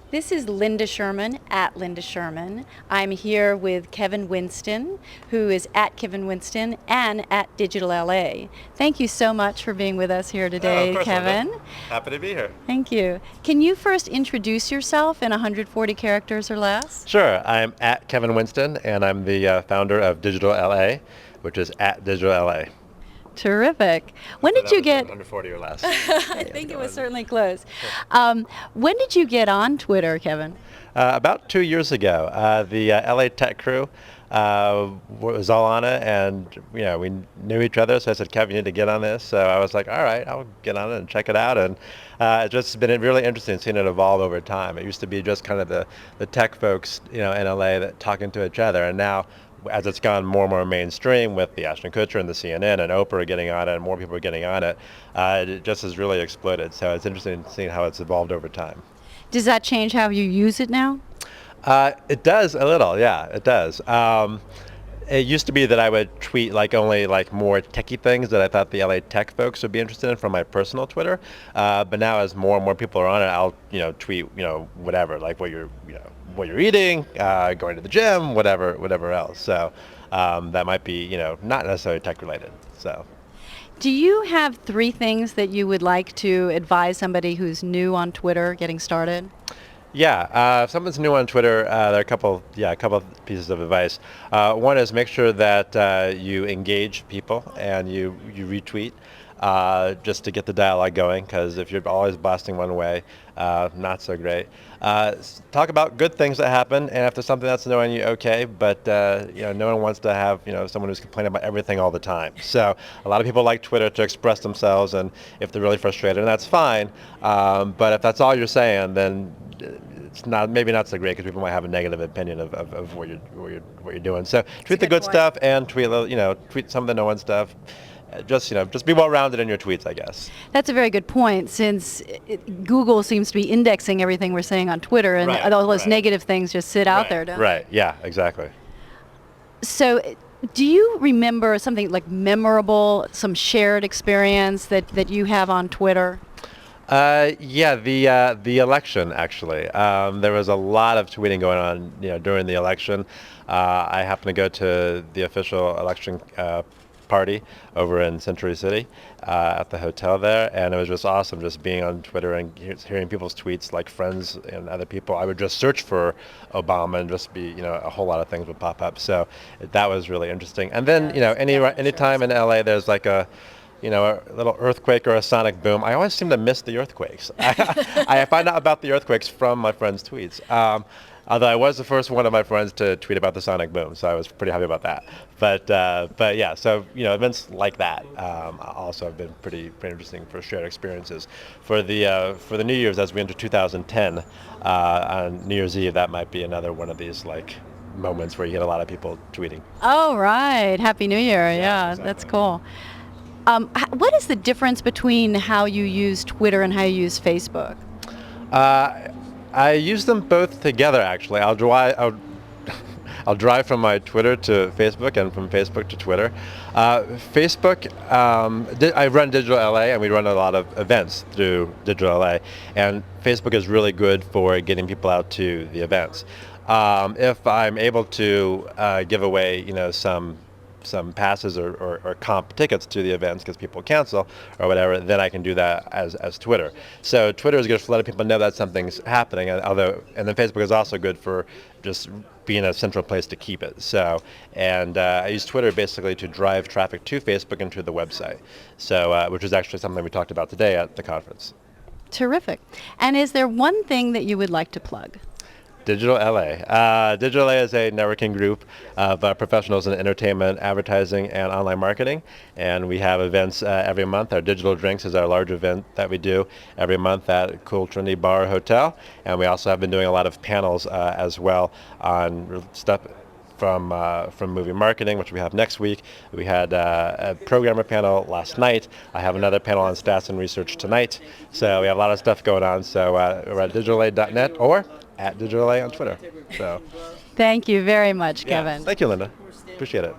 This is Linda Sherman at Linda Sherman. I'm here with Kevin Winston, who is at Kevin Winston and at Digital LA. Thank you so much for being with us here today, Of course, Kevin. Linda. Happy to be here. Thank you. Can you first introduce yourself in 140 characters or less? Sure, I'm at Kevin Winston, and I'm the founder of Digital LA, which is at Digital LA. Terrific. When did you get? 140 or less. I think it was certainly close. When did you get on Twitter, Kevin? About 2 years ago, the LA Tech crew was all on it, and we knew each other. So I said, "Kevin, you need to get on this." So I was like, "All right, I'll get on it and check it out." And it's just been really interesting seeing it evolve over time. It used to be just kind of the tech folks, in LA that talking to each other, and now, as it's gone more and more mainstream with the Ashton Kutcher and the CNN and Oprah getting on it and more people are getting on it, it just has really exploded. So it's interesting seeing how it's evolved over time. Does that change how you use it now? It does a little, yeah, it does. It used to be that I would tweet only more techie things that I thought the LA Tech folks would be interested in from my personal Twitter. But now, as more and more people are on it, I'll tweet whatever, like what you're eating, going to the gym, whatever else. So that might be not necessarily tech related. So. Do you have 3 things that you would like to advise somebody who's new on Twitter getting started? Yeah, if someone's new on Twitter, there are a couple pieces of advice. One is make sure that you engage people and you retweet just to get the dialogue going, because if you're always blasting one way, not so great. Talk about good things that happen, and if there's something that's annoying you, okay, but no one wants to have someone who's complaining about everything all the time. So a lot of people like Twitter to express themselves, and if they're really frustrated, and that's fine. But if that's all you're saying, then it's maybe not so great, because people might have a negative opinion of what you're doing. So tweet the good stuff and tweet tweet some of the no one stuff. Just be well-rounded in your tweets, I guess. That's a very good point, since Google seems to be indexing everything we're saying on Twitter, and all those negative things just sit out there, don't they? Right, yeah, exactly. So do you remember something like memorable, some shared experience that you have on Twitter? Yeah, the election, actually. There was a lot of tweeting going on during the election. I happened to go to the official election party over in Century City at the hotel there, and it was just awesome just being on Twitter and hearing people's tweets, like friends and other people. I would just search for Obama and just be a whole lot of things would pop up, so that was really interesting. And then any time in LA there's like a little earthquake or a sonic boom, I always seem to miss the earthquakes. I find out about the earthquakes from my friends' tweets. Although I was the first one of my friends to tweet about the sonic boom, so I was pretty happy about that. But yeah, so events like that also have been pretty interesting for shared experiences. For the New Year's, as we enter 2010, on New Year's Eve, that might be another one of these moments where you get a lot of people tweeting. Oh, right! Happy New Year! Yeah, exactly. That's cool. What is the difference between how you use Twitter and how you use Facebook? I use them both together, actually. I'll drive from my Twitter to Facebook and from Facebook to Twitter. Facebook, I run Digital LA, and we run a lot of events through Digital LA, and Facebook is really good for getting people out to the events. If I'm able to give away, some passes or comp tickets to the events because people cancel or whatever, then I can do that as Twitter. So Twitter is good for letting people know that something's happening, and then Facebook is also good for just being a central place to keep it. So, and I use Twitter basically to drive traffic to Facebook and to the website. So, which is actually something we talked about today at the conference. Terrific. And is there one thing that you would like to plug? Digital LA. Digital LA is a networking group of professionals in entertainment, advertising, and online marketing. And we have events every month. Our Digital Drinks is our large event that we do every month at Cool Trinity Bar Hotel. And we also have been doing a lot of panels as well on stuff from movie marketing, which we have next week. We had a programmer panel last night. I have another panel on stats and research tonight. So we have a lot of stuff going on. So we're at digitala.net or at Digital LA on Twitter. So Thank you very much, Kevin. Thank you, Linda. Appreciate it.